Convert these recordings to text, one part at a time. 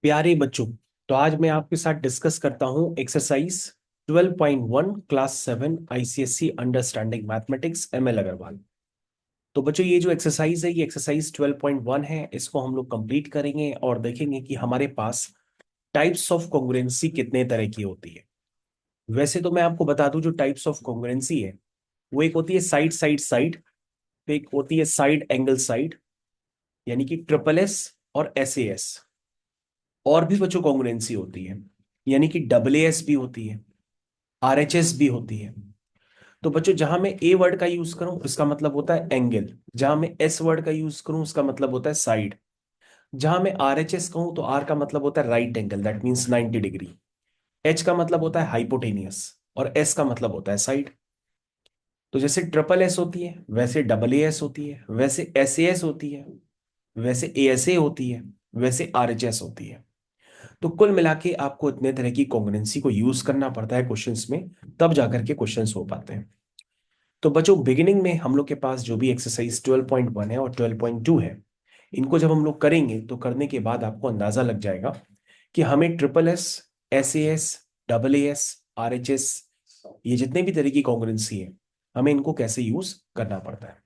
प्यारे बच्चों, तो आज मैं आपके साथ डिस्कस करता हूं exercise 12.1 class 7 ICSC understanding mathematics ML Agarwal. तो बच्चों, ये जो एक्सरसाइज है ये एक्सरसाइज 12.1 है। इसको हम लोग कंप्लीट करेंगे और देखेंगे कि हमारे पास टाइप्स ऑफ कॉन्ग्रुएंसी कितने तरह की होती है। वैसे तो मैं आपको बता दूं, जो टाइप्स ऑफ कॉन्ग्रुएंसी है वो एक होती है साइड साइड साइड, तो एक होती है साइड एंगल साइड, यानी कि ट्रिपल एस और एस ए एस। और भी बच्चों कॉन्ग्रुएंसी होती है, यानी कि डबल एस भी होती है, आरएचएस भी होती है। तो बच्चों, जहां मैं ए वर्ड का यूज करूं इसका मतलब होता है एंगल, जहां मैं एस वर्ड का यूज करूं उसका मतलब होता है साइड, जहां मैं आरएचएस कहूं तो आर का मतलब होता है right angle, that means 90 degree, H का मतलब होता है हाइपोटेनियस और एस का मतलब होता है साइड। तो जैसे ट्रिपल एस होती है वैसे डबल एस होती है, वैसे एस एस होती है, वैसे ए एस ए होती है, वैसे आरएचएस होती है। तो कुल मिला के आपको इतने तरह की कॉन्ग्रुएंसी को यूज करना पड़ता है क्वेश्चंस में, तब जाकर के क्वेश्चंस हो पाते हैं। तो बच्चों, बिगिनिंग में हम लोग के पास जो भी एक्सरसाइज 12.1 है और 12.2 है, इनको जब हम लोग करेंगे तो करने के बाद आपको अंदाजा लग जाएगा कि हमें triple S, S S, double S, R H S, ये जितने भी तरह की कॉन्ग्रुएंसी है हमें इनको कैसे यूज करना पड़ता है।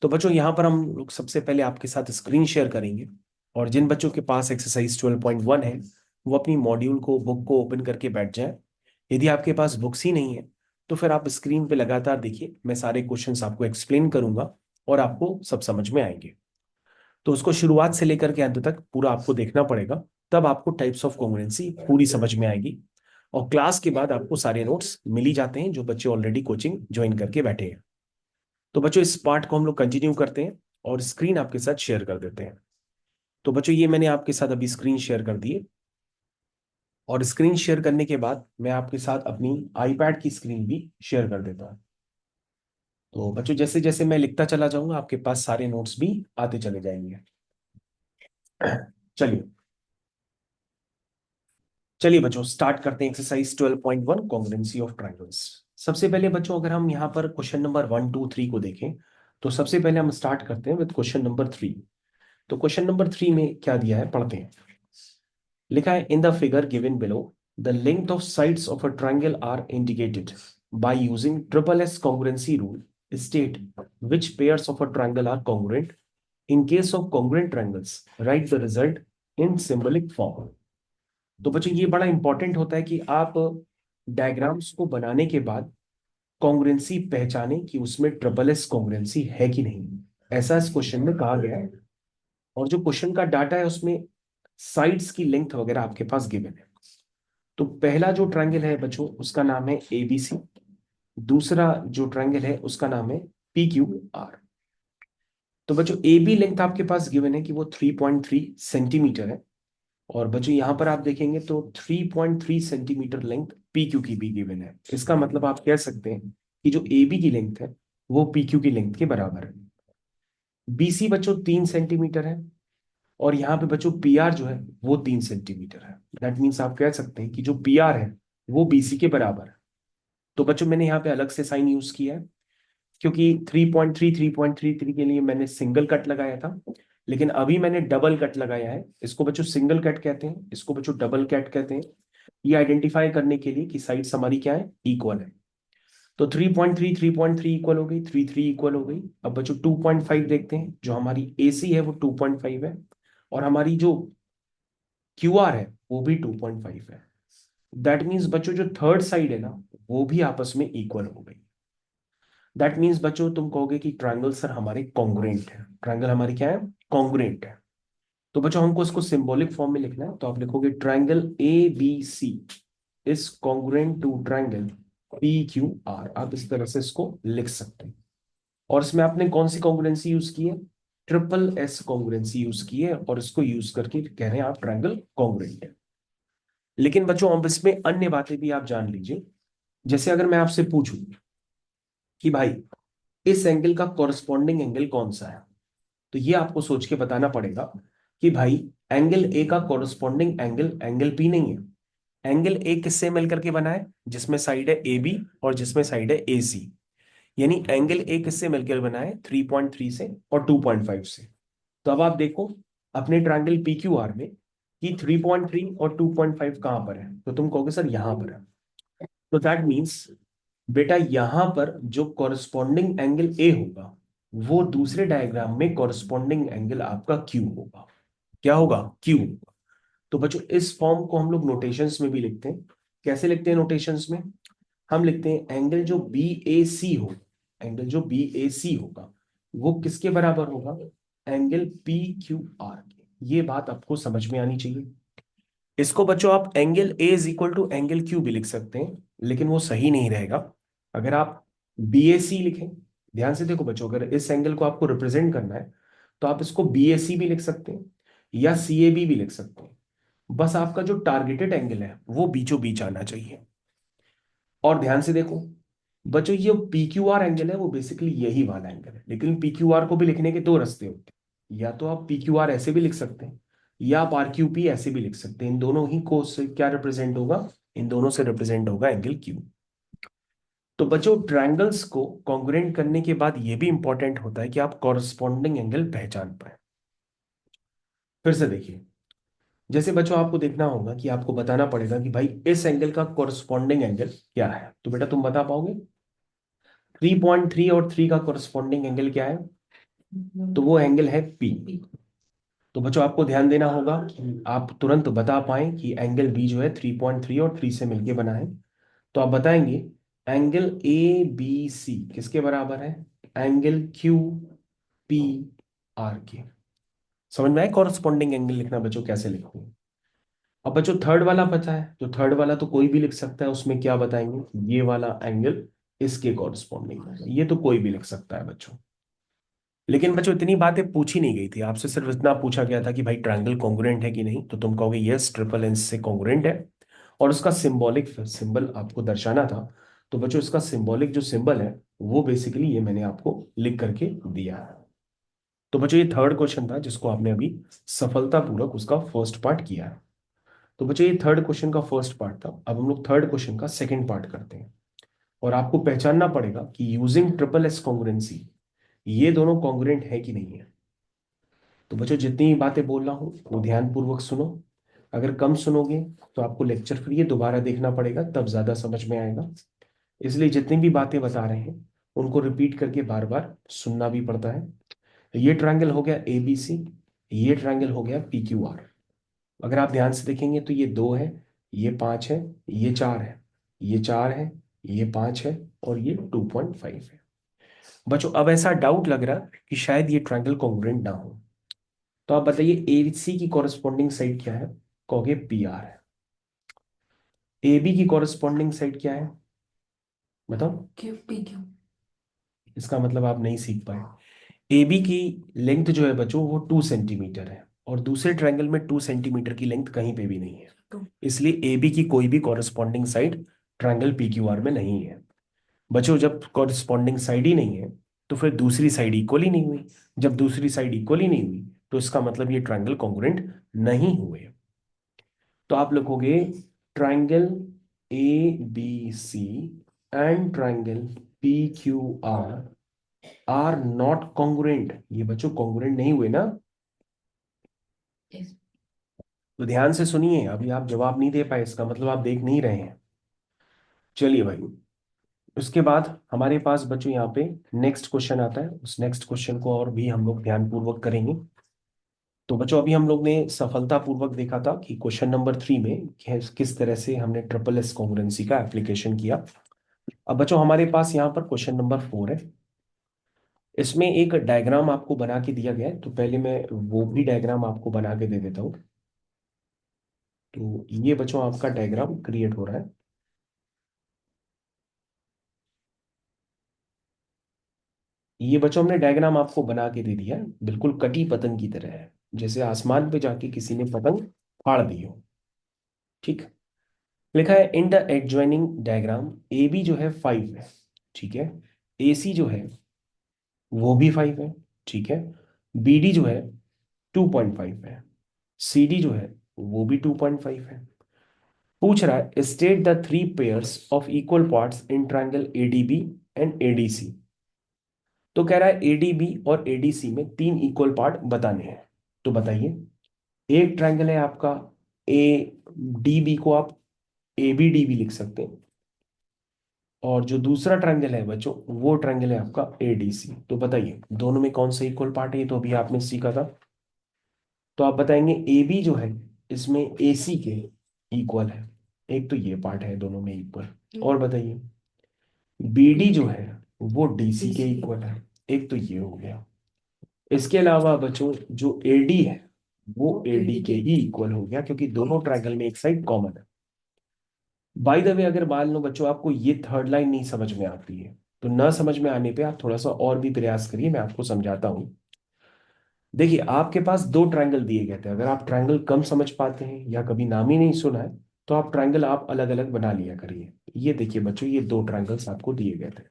तो बच्चों, यहाँ पर हम लोग सबसे पहले आपके साथ स्क्रीन शेयर करेंगे, और जिन बच्चों के पास एक्सरसाइज 12.1 है वो अपनी मॉड्यूल को, बुक को ओपन करके बैठ जाए। यदि आपके पास बुक्स ही नहीं है तो फिर आप स्क्रीन पे लगातार देखिए, मैं सारे क्वेश्चंस आपको एक्सप्लेन करूंगा और आपको सब समझ में आएंगे। तो उसको शुरुआत से लेकर के अंत तक पूरा आपको देखना पड़ेगा, तब आपको टाइप्स ऑफ कॉन्ग्रुएंसी पूरी समझ में आएगी। और क्लास के बाद आपको सारे नोट्स मिल ही जाते हैं जो बच्चे ऑलरेडी कोचिंग ज्वाइन करके बैठे हैं। तो बच्चों, इस पार्ट को हम लोग कंटिन्यू करते हैं और स्क्रीन आपके साथ शेयर कर देते हैं। तो बच्चों, ये मैंने आपके साथ अभी स्क्रीन शेयर कर दी है, और स्क्रीन शेयर करने के बाद मैं आपके साथ अपनी आईपैड की स्क्रीन भी शेयर कर देता हूँ। तो बच्चों, जैसे जैसे मैं लिखता चला जाऊंगा आपके पास सारे नोट्स भी आते चले जाएंगे। चलिए चलिए बच्चों, स्टार्ट करते हैं एक्सरसाइज 12.1 कॉन्ग्रुएंसी ऑफ ट्रायंगल्स। सबसे पहले बच्चों, अगर हम यहाँ पर क्वेश्चन नंबर 1 2 3 को देखें, तो सबसे पहले हम स्टार्ट करते हैं विद क्वेश्चन नंबर 3। तो क्वेश्चन नंबर 3 में क्या दिया है पढ़ते हैं। लिखा है, in the figure given below the length of sides of a triangle are indicated by using triple S congruency rule. State which pairs of a triangle are congruent. In case of congruent triangles, write the result in symbolic form. तो बच्चों, ये बड़ा important होता है कि आप diagrams को बनाने के बाद कॉन्ग्रुएंसी पहचाने कि उसमें ट्रिपल एस कॉन्ग्रुएंसी है कि नहीं। ऐसा इस क्वेश्चन में कहा गया है, और जो क्वेश्चन का डाटा है उसमें साइड्स की लेंथ वगैरह आपके पास गिवन है। तो पहला जो ट्रायंगल है बच्चों उसका नाम है एबीसी, दूसरा जो ट्रायंगल है उसका नाम है पी क्यू आर। तो बच्चों, ए बी लेंथ आपके पास गिवन है कि वो 3.3 सेंटीमीटर है, और बच्चों यहां पर आप देखेंगे तो 3.3 सेंटीमीटर लेंथ पी क्यू की भी गिवन है। इसका मतलब आप कह सकते हैं कि जो ए बी की लेंथ है वो पी क्यू की लेंथ के बराबर है। बीसी बच्चों 3 सेंटीमीटर है, और यहाँ पे बच्चों पी आर जो है वो 3 सेंटीमीटर है। दैट मीन्स आप कह सकते हैं कि जो पी आर है वो बीसी के बराबर है। तो बच्चों, मैंने यहाँ पे अलग से साइन यूज किया है, क्योंकि 3.33 के लिए मैंने सिंगल कट लगाया था, लेकिन अभी मैंने डबल कट लगाया है। इसको बच्चों सिंगल कट कहते हैं, इसको बच्चों डबल कट कहते हैं, ये आइडेंटिफाई करने के लिए कि साइड्स हमारी क्या है, इक्वल है। तो 3.3 इक्वल हो गई, 3 इक्वल हो गई। अब बच्चों 2.5 देखते हैं, जो हमारी ए सी है वो 2.5 है, और हमारी जो क्यू आर है वो भी 2.5 है। दैट मीन्स बच्चों जो थर्ड साइड है ना वो भी आपस में इक्वल हो गई। दैट मीन्स बच्चों तुम कहोगे कि ट्रायंगल सर हमारे कॉन्ग्रुएंट है, ट्रायंगल हमारी क्या है, कॉन्ग्रुएंट है। तो बच्चों हमको इसको सिंबॉलिक फॉर्म में लिखना है, तो आप लिखोगे triangle A B C is congruent to triangle P Q R. आप इस तरह से इसको लिख सकते हैं। और इसमें आपने कौन सी कॉन्ग्रुएंसी यूज की है, ट्रिपल एस कॉन्ग्रुएंसी यूज की है, और इसको यूज करके कह रहे हैं आप ट्रायंगल कॉन्ग्रुएंट है। लेकिन बच्चों अब इसमें अन्य बातें भी आप जान लीजिए। जैसे अगर मैं आपसे पूछूं कि भाई इस एंगल का कॉरस्पॉन्डिंग एंगल कौन सा है, तो ये आपको सोच के बताना पड़ेगा कि भाई एंगल ए का कॉरस्पॉन्डिंग एंगल एंगल पी नहीं है। एंगल ए किससे मिल करके बना है, जिसमें साइड है ए बी और जिसमें साइड है ए सी। यानी एंगल ए किससे मिलकर बना है, 3.3 से और 2.5 से। तो अब आप देखो अपने ट्रायंगल पी क्यू आर में कि 3.3 और 2.5 कहां पर है, तो तुम कहोगे सर यहां पर है। तो दैट मीन्स बेटा यहां पर जो कॉरस्पॉन्डिंग एंगल ए होगा वो दूसरे डायग्राम में कॉरस्पॉन्डिंग एंगल आपका क्यू होगा। क्या होगा? क्यू। तो बच्चों इस फॉर्म को हम लोग नोटेशंस में भी लिखते हैं। कैसे लिखते हैं नोटेशंस में? हम लिखते हैं एंगल जो बी ए सी हो, एंगल जो बी ए सी होगा वो किसके बराबर होगा? एंगल पी क्यू आर के। ये बात आपको समझ में आनी चाहिए। इसको बच्चों आप angle A is equal to angle Q भी लिख सकते हैं, लेकिन वो सही नहीं रहेगा अगर आप बी ए सी लिखें। ध्यान से देखो बच्चों, अगर इस एंगल को आपको रिप्रेजेंट करना है तो आप इसको बी ए सी भी लिख सकते हैं या सी ए बी भी लिख सकते हैं। बस आपका जो टारगेटेड एंगल है वो बीचों बीच आना चाहिए। और ध्यान से देखो बच्चों, ये पी क्यू आर एंगल है वो बेसिकली यही वाला एंगल है, लेकिन पी क्यू आर को भी लिखने के दो रास्ते होते हैं। या तो आप पी क्यू आर ऐसे भी लिख सकते हैं या आप आर क्यू पी ऐसे भी लिख सकते हैं। इन दोनों ही को से क्या रिप्रेजेंट होगा? इन दोनों से रिप्रेजेंट होगा एंगल क्यू। तो बच्चों ट्रायंगल्स को कॉन्ग्रुएंट करने के बाद ये भी इंपॉर्टेंट होता है कि आप कॉरस्पॉन्डिंग एंगल पहचान पाए। फिर से देखिए, जैसे बच्चों आपको देखना होगा कि आपको बताना पड़ेगा कि भाई इस एंगल का कॉरस्पॉन्डिंग एंगल क्या है। तो बेटा तुम बता पाओगे? 3.3 और 3 का कॉरस्पॉन्डिंग एंगल क्या है? तो वो एंगल है पी। तो बच्चों आपको ध्यान देना होगा कि आप तुरंत बता पाए कि एंगल बी जो है 3.3 और 3 से मिलके बना है। तो आप बताएंगे एंगल ए बी सी किसके बराबर है? एंगल क्यू पी आर के। समझ में आए कॉरस्पॉन्डिंग एंगल लिखना बच्चों कैसे लिखते हैं? अब बच्चों थर्ड वाला बचा है, तो थर्ड वाला तो कोई भी लिख सकता है। उसमें क्या बताएंगे? ये वाला एंगल इसके कॉरस्पॉन्डिंग है। ये तो कोई भी लिख सकता है बच्चों। लेकिन बच्चों इतनी बातें पूछी नहीं गई थी आपसे, सिर्फ इतना पूछा गया था कि भाई ट्रायंगल कॉन्ग्रुएंट है कि नहीं। तो तुम कहोगे यस ट्रिपल एन से कॉन्ग्रुएंट है, और उसका सिंबॉलिक सिंबल आपको दर्शाना था। तो बच्चों इसका सिंबॉलिक जो सिंबल है वो बेसिकली ये मैंने आपको लिख करके दिया है। तो बच्चों ये थर्ड क्वेश्चन था जिसको आपने अभी सफलतापूर्वक उसका फर्स्ट पार्ट किया है। तो बच्चों ये थर्ड क्वेश्चन का फर्स्ट पार्ट था। अब हम लोग थर्ड क्वेश्चन का सेकंड पार्ट करते हैं, और आपको पहचानना पड़ेगा कि यूजिंग ट्रिपल एस कॉन्ग्रुएंसी ये दोनों कॉन्ग्रुएंट है कि नहीं है। तो बच्चों जितनी भी बातें बोल रहा हूँ वो ध्यान पूर्वक सुनो। अगर कम सुनोगे तो आपको लेक्चर फिर ये दोबारा देखना पड़ेगा, तब ज्यादा समझ में आएगा। इसलिए जितनी भी बातें बता रहे हैं उनको रिपीट करके बार बार सुनना भी पड़ता है। ये ट्रायंगल हो गया ए बी सी, ये ट्रायंगल हो गया पी क्यू आर। अगर आप ध्यान से देखेंगे तो ये 2 है, ये 5 है, ये 4 है, ये 4 है, ये 5 है, और ये 2.5 है। बच्चों अब ऐसा डाउट लग रहा है कि शायद ये ट्रायंगल कॉन्ग्रुएंट ना हो। तो आप बताइए ए सी की कॉरेस्पॉन्डिंग साइड क्या है? कहोगे पी आर है। ए बी की कॉरेस्पॉन्डिंग साइड क्या है? बताओ। Q P Q. इसका मतलब आप नहीं सीख पाए। ए बी की लेंथ जो है बच्चों वो 2 सेंटीमीटर है, और दूसरे ट्रायंगल में 2 सेंटीमीटर की लेंथ कहीं पे भी नहीं है। टू। इसलिए ए बी की कोई भी corresponding side triangle P Q are में नहीं है। बच्चों जब कॉरेस्पॉन्डिंग साइड ही नहीं है तो फिर दूसरी साइड इक्वल ही नहीं हुई। जब दूसरी साइड इक्वल ही नहीं हुई तो इसका मतलब ये ट्रायंगल कॉन्ग्रुएंट नहीं हुए। तो आप लिखोगे triangle A B C and triangle P Q R are not congruent. ये बच्चों कॉन्ग्रुएंट नहीं हुए ना। यस। तो ध्यान से सुनिए, अभी आप जवाब नहीं दे पाए इसका मतलब आप देख नहीं रहे हैं। चलिए भाई, उसके बाद हमारे पास बच्चों यहाँ पे नेक्स्ट क्वेश्चन आता है। उस नेक्स्ट क्वेश्चन को और भी हम लोग ध्यानपूर्वक करेंगे। तो बच्चों अभी हम लोग ने सफलतापूर्वक देखा था कि क्वेश्चन नंबर 3 में किस तरह से हमने ट्रिपल एस कॉन्ग्रुएंसी का एप्लीकेशन किया। अब बच्चों हमारे पास यहाँ पर क्वेश्चन नंबर 4 है। इसमें एक डायग्राम आपको बना के दिया गया है, तो पहले मैं वो भी डायग्राम आपको बना के दे देता हूँ। तो ये बच्चों आपका डायग्राम क्रिएट हो रहा है। ये बच्चों हमने डायग्राम आपको बना के दे दिया है, बिल्कुल कटी पतंग की तरह है, जैसे आसमान पे जाके किसी ने पतंग फाड़ दी हो। ठीक। लिखा है in the adjoining diagram A B जो है 5 है। ठीक है। ए सी जो है वो भी 5 है। ठीक है। बी डी जो है 2.5 है। सी डी जो है वो भी 2.5 है। पूछ रहा है state the three pairs of equal parts in triangle ADB and ADC. तो कह रहा है एडीबी और एडीसी में 3 इक्वल पार्ट बताने हैं। तो बताइए, एक ट्रायंगल है आपका ए डी बी को आप ए बी डी भी लिख सकते हैं, और जो दूसरा ट्रायंगल है बच्चों वो ट्रायंगल है आपका ए डी सी। तो बताइए दोनों में कौन सा इक्वल पार्ट है, ये तो अभी आपने सीखा था। तो आप बताएंगे ए बी जो है इसमें ए सी के इक्वल है, एक तो ये पार्ट है दोनों में इक्वल। और बताइए बी डी जो है वो डी सी के DC इक्वल है, एक तो ये हो गया। इसके अलावा बच्चों जो ए डी है वो ए डी के ही इक्वल हो गया, क्योंकि दोनों ट्रायंगल में एक साइड कॉमन है। बाय द वे अगर मान लो बच्चों आपको ये थर्ड लाइन नहीं समझ में आती है, तो ना समझ में आने पे आप थोड़ा सा और भी प्रयास करिए, मैं आपको समझाता हूँ। देखिए आपके पास दो ट्रायंगल दिए गए थे, अगर आप ट्रायंगल कम समझ पाते हैं या कभी नाम ही नहीं सुना है तो आप ट्रायंगल आप अलग अलग बना लिया करिए। ये देखिए बच्चों ये दो ट्रायंगल्स आपको दिए गए थे,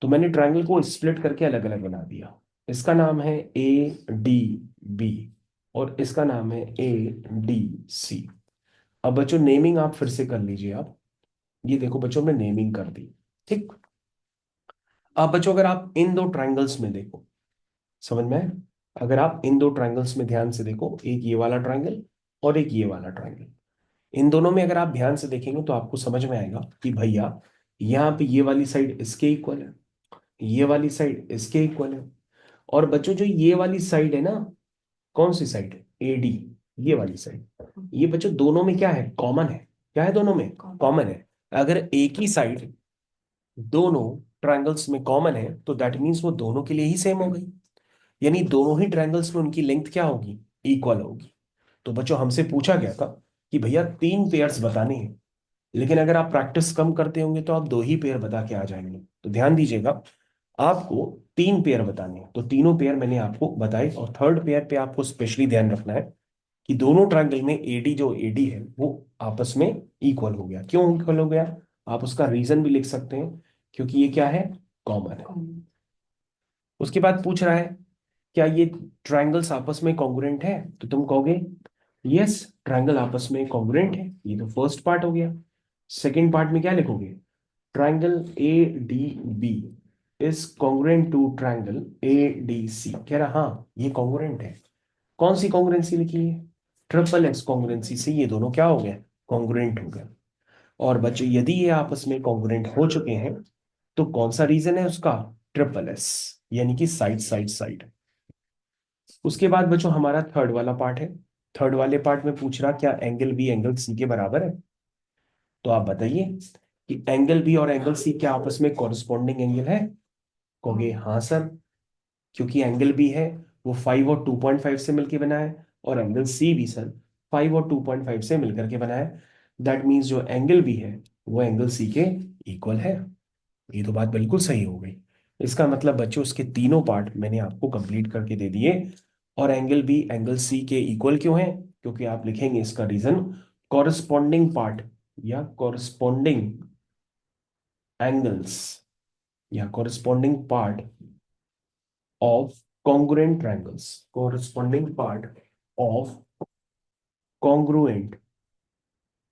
तो मैंने ट्रायंगल को स्प्लिट करके अलग अलग बना दिया। इसका नाम है ए डी बी और इसका नाम है ए डी सी। अब बच्चों नेमिंग आप फिर से कर लीजिए आप। ये देखो बच्चों हमने नेमिंग कर दी, ठीक। अब बच्चों अगर आप इन दो ट्रायंगल्स में देखो, समझ में आए? अगर आप इन दो ट्रायंगल्स में ध्यान से देखो, एक ये वाला ट्रायंगल और एक ये वाला ट्रायंगल, इन दोनों में अगर आप ध्यान से देखेंगे तो आपको समझ में आएगा कि भैया यहाँ पे ये वाली साइड इसके इक्वल है, ये वाली साइड इसके इक्वल है। और बच्चों जो ये वाली साइड है ना, कौन सी साइड है, एडी, ये वाली साइड, ये बच्चों दोनों में क्या है, कॉमन है। क्या है दोनों में, कॉमन है। अगर एक ही साइड दोनों ट्रायंगल्स में कॉमन है तो दैट मीन्स वो दोनों के लिए ही सेम हो गई, यानी दोनों ही ट्रायंगल्स में उनकी लेंथ क्या होगी, इक्वल होगी। तो बच्चों हमसे पूछा गया था कि भैया तीन पेयर्स बताने हैं, लेकिन अगर आप प्रैक्टिस कम करते होंगे तो आप दो ही पेयर बता के आ जाएंगे। तो ध्यान दीजिएगा, आपको तीन पेयर बताने हैं, तो तीनों पेयर मैंने आपको बताए, और थर्ड पेयर पे आपको स्पेशली ध्यान रखना है कि दोनों ट्रायंगल में एडी जो एडी है वो आपस में इक्वल हो गया। क्यों इक्वल हो गया, आप उसका रीजन भी लिख सकते हैं, क्योंकि ये क्या है, कॉमन है। उसके बाद पूछ रहा है क्या ये ट्रायंगल्स आपस में कॉन्ग्रुएंट है, तो तुम कहोगे यस ट्रायंगल आपस में कॉन्ग्रुएंट है, ये तो फर्स्ट पार्ट हो गया। सेकंड पार्ट में क्या लिखोगे, triangle A D B is congruent to triangle A D C. कह रहा हाँ ये कॉन्ग्रुएंट है। कौन सी कॉन्ग्रुएंसी लिखी है, ट्रिपल एक्स कॉन्ग्रुएंसी से ये दोनों क्या हो गए, कॉन्ग्रुएंट हो गए। और बच्चों यदि ये आपस में कॉन्ग्रुएंट हो चुके हैं तो कौन सा रीजन है उसका, ट्रिपल एस, यानी कि साइड साइड साइड। उसके बाद बच्चों हमारा थर्ड वाला पार्ट है। थर्ड वाले पार्ट में पूछ रहा क्या एंगल बी एंगल सी के बराबर है। तो आप बताइए कि एंगल बी और एंगल सी क्या आपस में कॉरस्पॉन्डिंग एंगल है। कहोगे हाँ सर, क्योंकि एंगल बी है वो 5 और 2.5 से मिलकर बना है, और एंगल सी भी सर 5 और 2.5 से मिलकर के बना है। दैट मीन्स जो एंगल बी है वो एंगल सी के इक्वल है। ये तो बात बिल्कुल सही हो गई। इसका मतलब बच्चों उसके तीनों पार्ट मैंने आपको कंप्लीट करके दे दिए। और एंगल बी एंगल सी के इक्वल क्यों है, क्योंकि आप लिखेंगे इसका रीजन कॉरस्पॉन्डिंग पार्ट या कॉरस्पॉन्डिंग एंगल्स या corresponding part of congruent triangles, corresponding part of congruent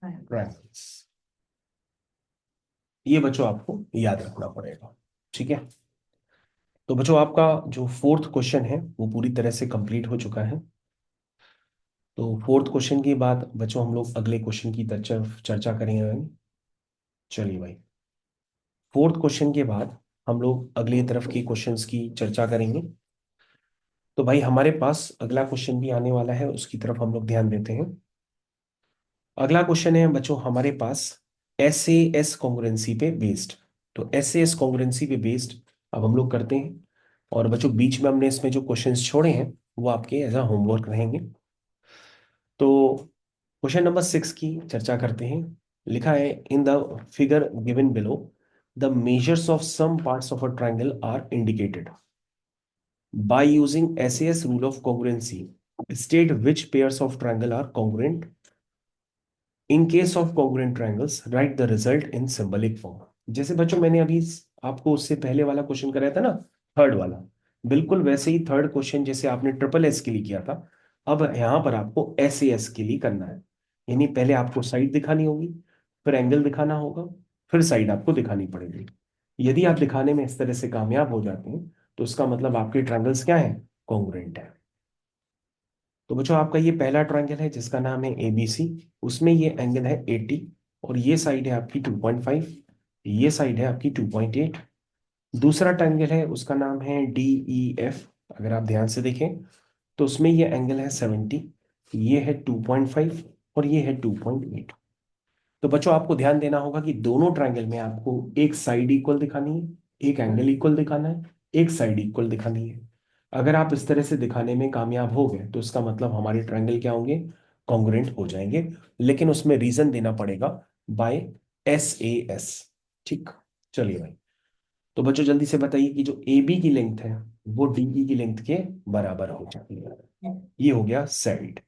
triangles। ये बच्चों आपको याद रखना पड़ेगा, ठीक है। तो बच्चों आपका जो फोर्थ क्वेश्चन है वो पूरी तरह से कंप्लीट हो चुका है। तो फोर्थ क्वेश्चन के बाद बच्चों हम लोग अगले क्वेश्चन की तरफ चर्चा करेंगे। चलिए भाई, फोर्थ क्वेश्चन के बाद हम लोग अगली तरफ की क्वेश्चंस की चर्चा करेंगे। तो भाई हमारे पास अगला क्वेश्चन भी आने वाला है, उसकी तरफ हम लोग ध्यान देते हैं। अगला क्वेश्चन है बच्चों हमारे पास एस ए एस कॉन्ग्रुएंसी पे बेस्ड। तो एस ए एस कॉन्ग्रुएंसी पे बेस्ड अब हम लोग करते हैं, और बच्चों बीच में हमने इसमें जो क्वेश्चंस छोड़े हैं वो आपके एज अ होमवर्क रहेंगे। तो क्वेश्चन नंबर 6 की चर्चा करते हैं। लिखा है in the figure given below the measures of some parts of a triangle are indicated by using SAS rule of congruency, state which pairs of triangle are congruent। In case of congruent triangles right the result in symbolic form. जैसे बच्चों मैंने अभी आपको उससे पहले वाला question कराया था ना, थर्ड वाला, बिल्कुल वैसे ही थर्ड क्वेश्चन जैसे आपने ट्रिपल एस के लिए किया था, अब यहाँ पर आपको SAS के लिए करना है। यानी पहले आपको साइड दिखानी होगी, फिर एंगल दिखाना होगा, फिर साइड आपको दिखानी पड़ेगी। यदि आप दिखाने में इस तरह से कामयाब हो जाते हैं तो इसका मतलब आपके ट्रायंगल्स क्या है, कॉन्ग्रुएंट है। तो बच्चों आपका ये पहला ट्रायंगल है जिसका नाम है एबीसी, उसमें ये एंगल है 80 और ये साइड है आपकी 2.5, ये साइड है आपकी 2.8। दूसरा ट्रायंगल है उसका नाम है डीईएफ, अगर आप ध्यान से देखें तो उसमें ये एंगल है 70, ये है 2.5 और ये है 2.8। तो बच्चों आपको ध्यान देना होगा कि दोनों ट्रायंगल में आपको एक साइड इक्वल दिखानी है, एक एंगल इक्वल दिखाना है, एक साइड इक्वल दिखानी है। अगर आप इस तरह से दिखाने में कामयाब हो गए तो इसका मतलब हमारे ट्रायंगल क्या होंगे, कॉन्ग्रुएंट हो जाएंगे। लेकिन उसमें रीजन देना पड़ेगा बाय SAS। ठीक, चलिए भाई। तो बच्चों जल्दी से बताइए कि जो AB की लेंथ है वो DE की लेंथ के बराबर हो जाती है। ये हो गया साइड।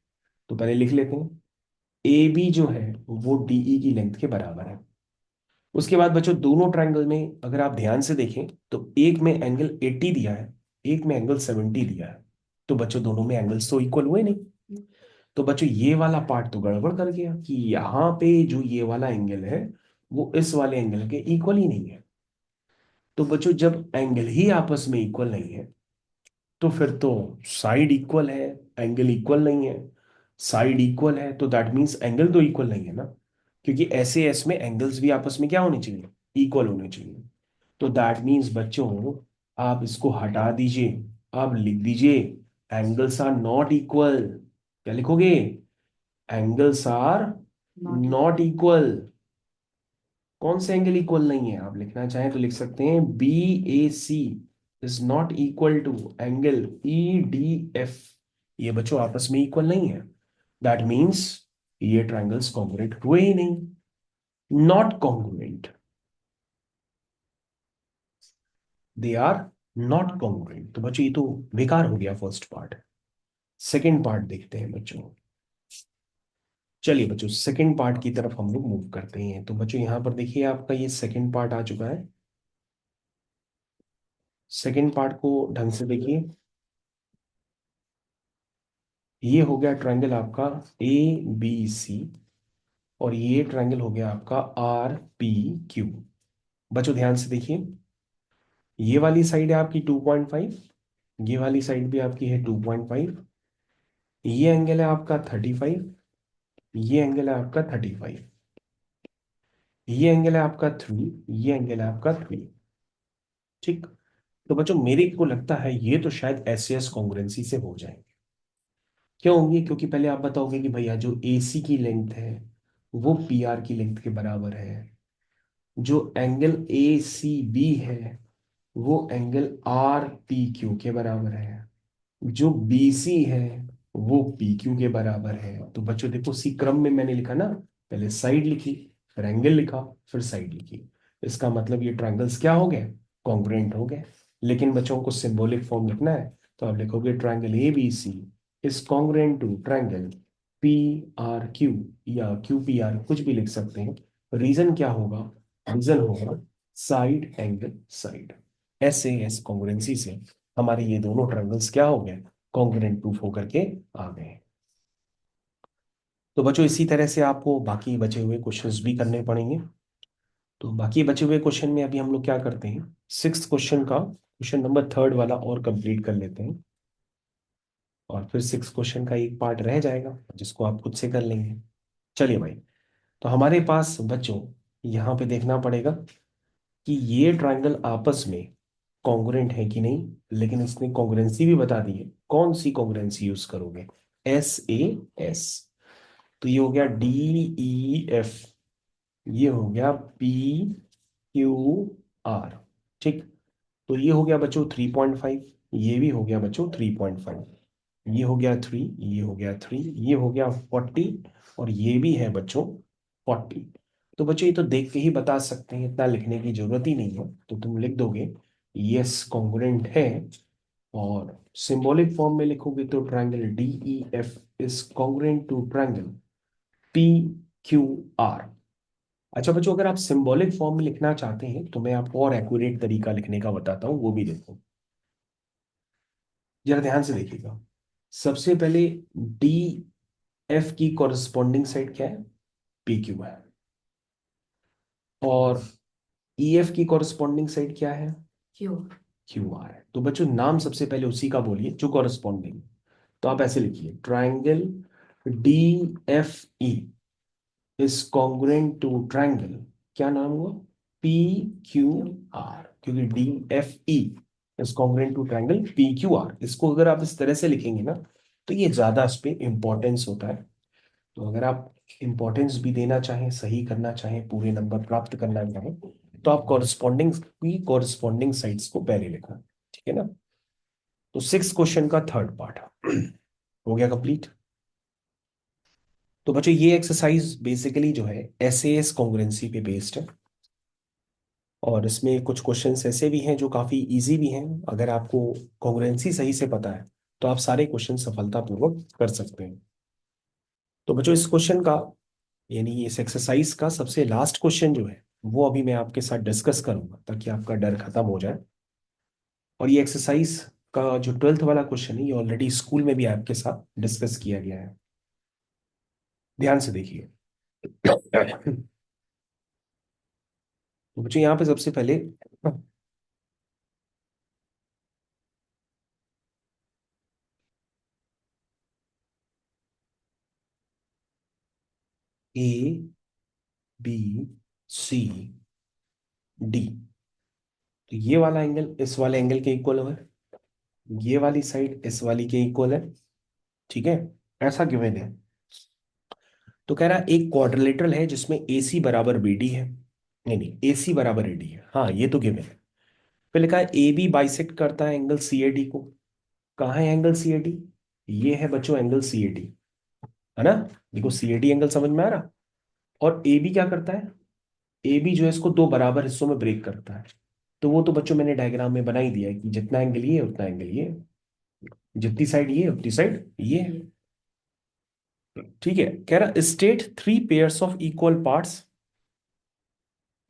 तो पहले लिख लेते हैं, AB जो है वो DE की लेंथ के बराबर है। उसके बाद बच्चों दोनों ट्रायंगल में अगर आप ध्यान से देखें तो एक में एंगल 80 दिया है, एक में एंगल 70 दिया है। तो बच्चों दोनों में एंगल्स तो इक्वल हुए नहीं। तो बच्चों ये वाला पार्ट तो गड़बड़ कर गया कि यहाँ पे जो ये वाला एंगल है वो इस वाले एंगल के इक्वल ही नहीं है। तो बच्चों जब एंगल ही आपस में इक्वल नहीं है तो फिर तो साइड इक्वल है, एंगल इक्वल नहीं है। साइड इक्वल है तो दैट मीन्स एंगल तो इक्वल नहीं है ना, क्योंकि ऐसे एस में एंगल्स भी आपस में क्या होने चाहिए, इक्वल होने चाहिए। तो दैट मीन्स बच्चों आप इसको हटा दीजिए, आप लिख दीजिए एंगल्स आर नॉट इक्वल। क्या लिखोगे, angles are not not equal. कौन से एंगल इक्वल नहीं है, आप लिखना चाहें तो लिख सकते हैं BAC is not equal to angle EDF। ये बच्चों आपस में इक्वल नहीं है, दैट मीन्स ये ट्रायंगल्स कॉन्ग्रुएंट हुए ही नहीं, not congruent, they are not congruent. तो बच्चों ये तो बेकार हो गया फर्स्ट पार्ट। सेकेंड पार्ट देखते हैं बच्चों। चलिए बच्चों सेकेंड पार्ट की तरफ हम लोग मूव करते हैं। तो बच्चों यहाँ पर देखिए आपका ये सेकेंड पार्ट आ चुका है। सेकेंड पार्ट को ढंग से देखिए, ये हो गया ट्रायंगल आपका ABC और ये ट्रायंगल हो गया आपका RPQ। बच्चों ध्यान से देखिए, ये वाली साइड है आपकी 2.5, ये वाली साइड भी आपकी है 2.5, ये एंगल है आपका 35, ये एंगल है आपका 35, ये एंगल है आपका 3, ये एंगल है आपका 3। ठीक। तो बच्चों मेरे को लगता है ये तो शायद SAS कॉन्ग्रुएंसी से हो जाएंगे। क्यों होंगे, क्योंकि पहले आप बताओगे कि भैया जो AC की लेंथ है वो PR की लेंथ के बराबर है, जो एंगल ACB है वो एंगल RPQ के बराबर है, जो BC है वो PQ के बराबर है। तो बच्चों देखो उसी क्रम में मैंने लिखा ना, पहले साइड लिखी, फिर एंगल लिखा, फिर साइड लिखी। इसका मतलब ये ट्रायंगल्स क्या हो गए, कॉन्ग्रुएंट हो गए। लेकिन बच्चों को सिंबॉलिक फॉर्म लिखना है तो आप लिखोगे triangle ABC is congruent to triangle PRQ, या QPR कुछ भी लिख सकते हैं। रीजन क्या होगा, रीजन होगा side angle side. SAS congruency से हमारे ये दोनों ट्रायंगल्स क्या हो गए, कॉन्ग्रुएंट प्रूफ होकर के आ गए। तो बच्चों इसी तरह से आपको बाकी बचे हुए क्वेश्चंस भी करने पड़ेंगे। तो बाकी बचे हुए क्वेश्चन में अभी हम लोग क्या करते हैं, सिक्स्थ क्वेश्चन का क्वेश्चन नंबर थर्ड वाला और कंप्लीट कर लेते हैं, और फिर सिक्स क्वेश्चन का एक पार्ट रह जाएगा जिसको आप खुद से कर लेंगे। चलिए भाई, तो हमारे पास बच्चों यहाँ पे देखना पड़ेगा कि ये ट्रायंगल आपस में कॉन्ग्रुएंट है कि नहीं। लेकिन इसने कॉन्ग्रुएंसी भी बता दी है, कौन सी कॉन्ग्रुएंसी यूज करोगे, SAS। तो ये हो गया DEF, ये हो गया PQR। ठीक। तो ये हो गया बच्चों 3.5, ये भी हो गया बच्चों 3.5, ये हो गया 3, ये हो गया 3, ये हो गया 40 और ये भी है बच्चों 40। तो बच्चों ये तो देख के ही बता सकते हैं, इतना लिखने की जरूरत ही नहीं है। तो तुम लिख दोगे यस कॉन्ग्रुएंट है, और सिंबॉलिक फॉर्म में लिखोगे तो triangle DEF is congruent to triangle PQR। अच्छा बच्चों अगर आप सिंबॉलिक फॉर्म में लिखना चाहते हैं तो मैं आपको और एक्यूरेट तरीका लिखने का बताता हूँ, वो भी देखो, जरा ध्यान से देखिएगा। सबसे पहले DF की कॉरस्पॉन्डिंग साइड क्या है, PQ है, और EF की कॉरस्पॉन्डिंग साइड क्या है, क्यों। QR है। तो बच्चों नाम सबसे पहले उसी का बोलिए जो कॉरस्पॉन्डिंग। तो आप ऐसे लिखिए, triangle D F E is congruent to triangle, क्या नाम हुआ, पी क्यू आर, क्योंकि D F E is congruent to triangle P Q R. इसको अगर आप इस तरह से लिखेंगे ना तो ये ज्यादा इस पे इंपॉर्टेंस होता है। तो अगर आप इंपॉर्टेंस भी देना चाहें, सही करना चाहें, पूरे नंबर प्राप्त करना चाहें, तो आप कॉरस्पॉन्डिंग साइड्स को पहले लिखना, ठीक है ना। तो 6 क्वेश्चन का थर्ड पार्ट हो गया कंप्लीट। तो बच्चों ये एक्सरसाइज बेसिकली जो है एसएएस कॉन्ग्रुएंसी पे बेस्ड है, और इसमें कुछ क्वेश्चंस ऐसे भी हैं जो काफी इजी भी हैं। अगर आपको कॉन्ग्रुएंसी सही से पता है तो आप सारे क्वेश्चन सफलतापूर्वक कर सकते हैं। तो बच्चों इस क्वेश्चन का, यानी इस एक्सरसाइज का सबसे लास्ट क्वेश्चन जो है वो अभी मैं आपके साथ डिस्कस करूंगा ताकि आपका डर खत्म हो जाए। और ये एक्सरसाइज का जो 12th वाला क्वेश्चन है ये ऑलरेडी स्कूल में भी आपके साथ डिस्कस किया गया है, ध्यान से देखिए। तो बच्चों यहाँ पे सबसे पहले ए बी सी डी, तो ये वाला एंगल इस वाले एंगल के इक्वल है, ये वाली साइड इस वाली के इक्वल है, ठीक है, ऐसा गिवन है। तो कह रहा है एक क्वाड्रिलेटरल है जिसमें ए सी बराबर बी डी है, नहीं नहीं, ए सी बराबर ए डी है, हाँ ये तो गिवन है। फिर लिखा है ए बी बाइसेक्ट करता है एंगल सी ए डी को। कहाँ है एंगल सी ए डी, ये है बच्चों एंगल सी ए डी, है ना। देखो सी ए डी एंगल समझ में आ रहा। और ए बी क्या करता है, ए बी जो है इसको दो बराबर हिस्सों में ब्रेक करता है। तो वो तो बच्चों मैंने डायग्राम में बना ही दिया है कि जितना एंगल ये उतना एंगल ये, जितनी साइड ये उतनी साइड ये, ठीक है। कह रहा state three pairs of equal parts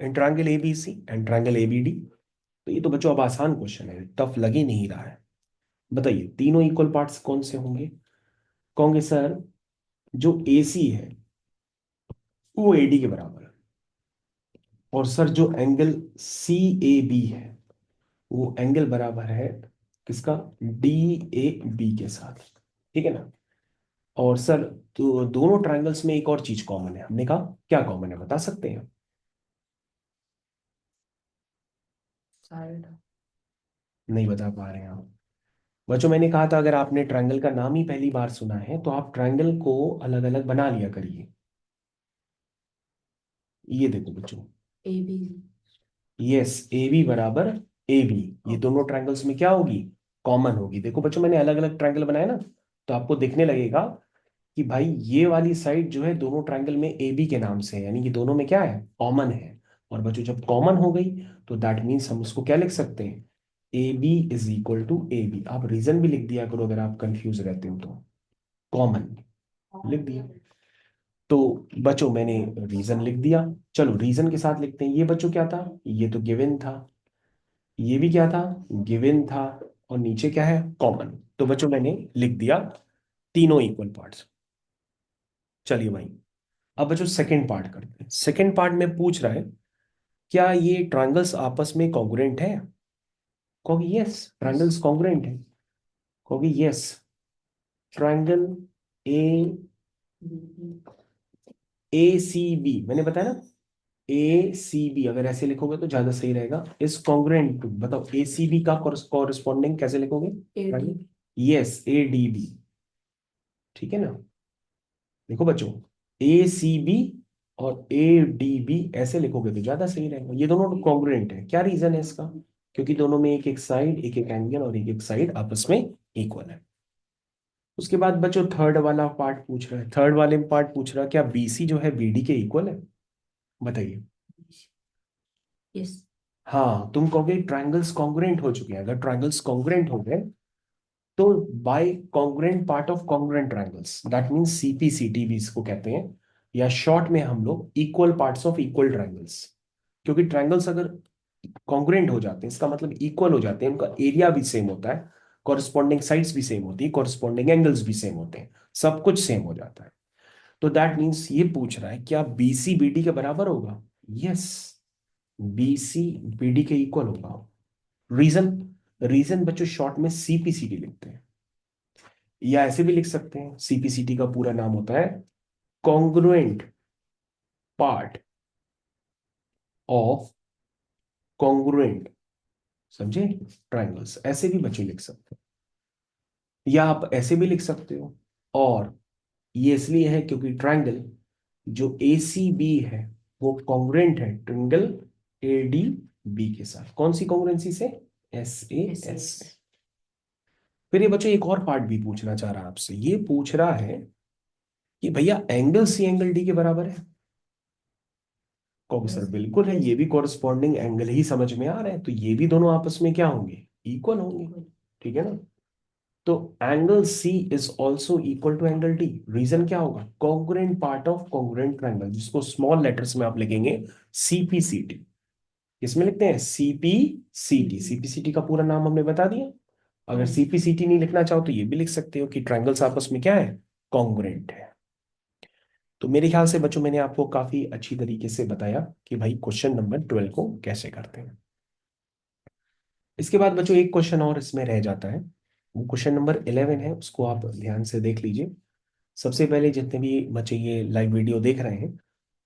in triangle ABC and triangle ABD. तो ये तो बच्चों अब आसान क्वेश्चन है, टफ लग ही नहीं रहा है। बताइए तीनों इक्वल पार्ट्स कौन से होंगे। कहोगे सर जो एसी है वो एडी के बराबर है, और सर जो एंगल सी ए बी है वो एंगल बराबर है किसका, डी ए बी के साथ, ठीक है ना। और सर तो दोनों ट्रायंगल्स में एक और चीज कॉमन है, हमने कहा क्या कॉमन है बता सकते हैं। साइड। नहीं बता पा रहे हैं आप। बच्चों मैंने कहा था अगर आपने ट्रायंगल का नाम ही पहली बार सुना है तो आप ट्रायंगल को अलग अलग बना लिया करिए। ये देखो बच्चों, A B. Yes A B बराबर ए बी, ये दोनों ट्रायंगल्स में क्या होगी, कॉमन होगी। देखो बच्चों मैंने अलग अलग ट्रायंगल बनाया ना, तो आपको देखने लगेगा कि भाई ये वाली साइड जो है दोनों ट्रायंगल में ए बी के नाम से है, यानी कि दोनों में क्या है, कॉमन है। और बच्चों जब कॉमन हो गई तो दैट मीन्स हम उसको क्या लिख सकते हैं, A B is equal to A B. आप रीजन भी लिख दिया करो अगर आप कंफ्यूज रहते हो तो, कॉमन लिख दिया। तो बच्चों मैंने रीजन लिख दिया, चलो रीजन के साथ लिखते हैं। ये बच्चों क्या था, ये तो गिवन था, ये भी क्या था, गिवन था, और नीचे क्या है, कॉमन। तो बच्चों मैंने लिख दिया तीनों इक्वल पार्ट्स। चलिए भाई अब बच्चों सेकंड पार्ट करते हैं। सेकंड पार्ट में पूछ रहा है क्या ये ट्रायंगल्स आपस में कॉन्ग्रुएंट है। कहोगे यस ट्रायंगल्स कॉन्ग्रुएंट है, कहोगे yes triangle A A C B, मैंने बताया ना ए सी बी, अगर ऐसे लिखोगे तो ज्यादा सही रहेगा। इज कॉन्ग्रुएंट टू, बताओ ए सी बी का कॉरस्पॉन्डिंग कैसे लिखोगे, A D. Yes A D B, ठीक है ना। देखो बच्चों ए सी बी और ए डी बी ऐसे लिखोगे तो ज्यादा सही रहेगा, ये दोनों कॉन्ग्रुएंट है। क्या रीजन है इसका, क्योंकि दोनों में एक एक साइड, एक एक एंगल और एक एक साइड आपस में इक्वल है। उसके बाद बच्चों थर्ड वाला पार्ट पूछ रहा है, थर्ड वाले में पार्ट पूछ रहा है क्या बीसी जो है बीडी के इक्वल है, बताइए। यस। हाँ तुम कहोगे ट्रायंगल्स कॉन्ग्रुएंट हो चुके हैं, अगर ट्रायंगल्स कॉन्ग्रुएंट हो गए तो by congruent part of congruent triangles, that means CPCT भी इसको कहते हैं, या शॉर्ट में हम लोग equal parts of equal triangles. क्योंकि ट्रायंगल्स अगर कॉन्ग्रुएंट हो जाते हैं इसका मतलब इक्वल हो जाते हैं, उनका एरिया भी सेम होता है, कॉरस्पॉन्डिंग साइड्स भी सेम होती है, कॉरस्पॉन्डिंग एंगल्स भी सेम होते हैं, सब कुछ सेम हो जाता है। तो दैट मीन्स ये पूछ रहा है क्या बीसी बीडी के बराबर होगा, यस बीसी बीडी के इक्वल होगा। रीजन, रीजन बच्चों शॉर्ट में सीपीसीडी लिखते हैं। या ऐसे भी लिख सकते हैं, सीपीसीटी का पूरा नाम होता है कॉन्ग्रुएंट पार्ट ऑफ कॉन्ग्रुएंट, समझे, ट्राइंगल्स, ऐसे भी बच्चे लिख सकते हैं, या आप ऐसे भी लिख सकते हो। और ये इसलिए है क्योंकि ट्राइंगल जो ए सी बी है वो कॉन्ग्रुएंट है ट्राइंगल ए डी बी के साथ। कौन सी कॉन्ग्रुएंसी से? S A S. फिर ये बच्चे एक और पार्ट भी पूछना चाह रहा है आपसे, ये पूछ रहा है कि भैया एंगल सी एंगल डी के बराबर है। कहोगे सर बिल्कुल है, ये भी कॉरस्पॉन्डिंग एंगल ही समझ में आ रहा है, तो ये भी दोनों आपस में क्या होंगे? इक्वल होंगे, ठीक है ना। तो angle C is also equal to angle D. Reason क्या होगा? Congruent part of congruent triangle, जिसको स्मॉल लेटर्स में आप लिखेंगे सीपीसीटी। इसमें लिखते हैं सीपीसीटी। सीपीसीटी का पूरा नाम हमने बता दिया। अगर सीपीसीटी नहीं लिखना चाहो तो ये भी लिख सकते हो कि ट्रायंगल्स आपस में क्या है? कॉन्ग्रुएंट है। तो मेरे ख्याल से बच्चों मैंने आपको काफी अच्छी तरीके से बताया कि भाई क्वेश्चन नंबर 12 को कैसे करते हैं। इसके बाद बच्चों एक क्वेश्चन और इसमें रह जाता है, वो क्वेश्चन नंबर 11 है, उसको आप ध्यान से देख लीजिए। सबसे पहले जितने भी बच्चे ये लाइव वीडियो देख रहे हैं,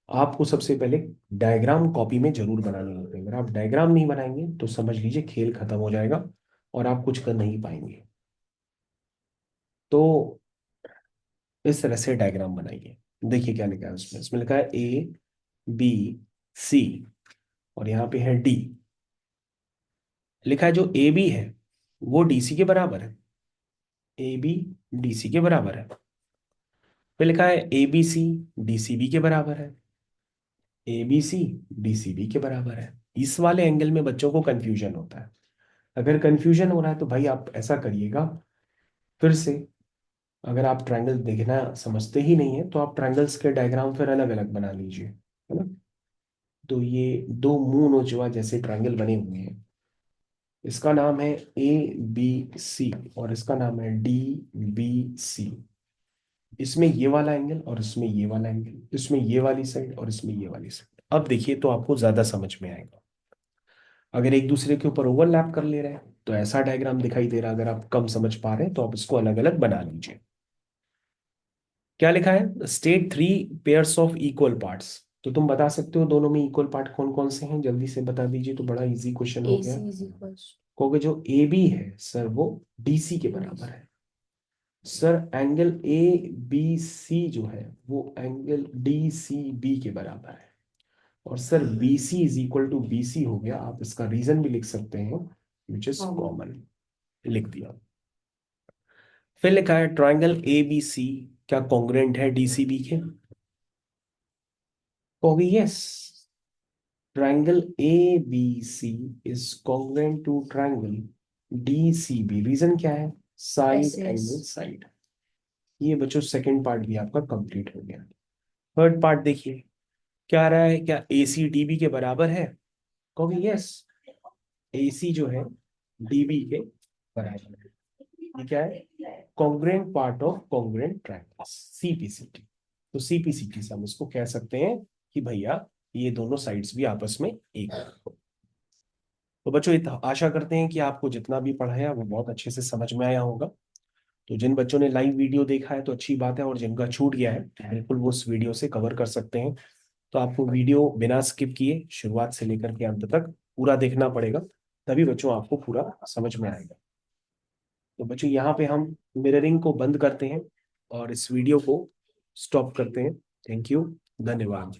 आपको सबसे पहले डायग्राम कॉपी में जरूर बनानी होगी। अगर आप डायग्राम नहीं बनाएंगे तो समझ लीजिए खेल खत्म हो जाएगा और आप कुछ कर नहीं पाएंगे। तो इस तरह से डायग्राम बनाइए। देखिए क्या लिखा है उसमें, इसमें लिखा है ए बी सी और यहाँ पे है डी। लिखा है जो ए बी है वो डी सी के बराबर है। ए बी डी सी के बराबर है। फिर लिखा है A B C D C B के बराबर है। A B C D C B के बराबर है। इस वाले एंगल में बच्चों को कंफ्यूजन होता है। अगर कंफ्यूजन हो रहा है तो भाई आप ऐसा करिएगा, फिर से, अगर आप ट्रायंगल देखना समझते ही नहीं है तो आप ट्रायंगल्स के डायग्राम फिर अलग अलग बना लीजिए, है ना। तो ये दो मुंह नोचवा जैसे ट्रायंगल बने हुए हैं, इसका नाम है ए बी सी और इसका नाम है डी बी सी। इसमें ये वाला एंगल और इसमें ये वाला एंगल, इसमें ये वाली साइड और इसमें ये वाली साइड। अब देखिए तो आपको ज्यादा समझ में आएगा। अगर एक दूसरे के ऊपर ओवरलैप कर ले रहे हैं तो ऐसा डायग्राम दिखाई दे रहा है। अगर आप कम समझ पा रहे हैं तो आप इसको अलग अलग बना लीजिए। क्या लिखा है? State three pairs of equal parts. तो तुम बता सकते हो दोनों में इक्वल पार्ट कौन कौन से हैं? जल्दी से बता दीजिए, तो बड़ा इजी क्वेश्चन हो गया। AC is equals कहोगे जो ए बी है सर वो डीसी के बराबर है। Sir angle A B C जो है वो एंगल डी सी बी के बराबर है। और sir B C is equal to B C हो गया, आप इसका रीजन भी लिख सकते हैं विच इज कॉमन, लिख दिया। फिर लिखा है ट्राइंगल ए बी सी क्या कॉन्ग्रुएंट है डी सी बी के? कहोगे yes, triangle A B C is congruent to triangle D C B. Reason क्या है? Side angle side. ये बच्चों सेकंड पार्ट भी आपका कंप्लीट हो गया। थर्ड पार्ट देखिए क्या आ रहा है, क्या ए सी डी बी के बराबर है? कहोगे यस, ए सी जो है डी बी के बराबर है। ये क्या है? Congruent part of congruent triangle, CPCT. तो सीपीसीटी से हम इसको कह सकते हैं कि भैया ये दोनों साइड्स भी आपस में एक हैं। तो बच्चों आशा करते हैं कि आपको जितना भी पढ़ाया वो बहुत अच्छे से समझ में आया होगा। तो जिन बच्चों ने लाइव वीडियो देखा है तो अच्छी बात है, और जिनका छूट गया है बिल्कुल वो उस वीडियो से कवर कर सकते हैं। तो आपको वीडियो बिना स्किप किए शुरुआत से लेकर के अंत तक पूरा देखना पड़ेगा, तभी बच्चों आपको पूरा समझ में आएगा। तो बच्चों यहाँ पे हम मिररिंग को बंद करते हैं और इस वीडियो को स्टॉप करते हैं। थैंक यू, धन्यवाद।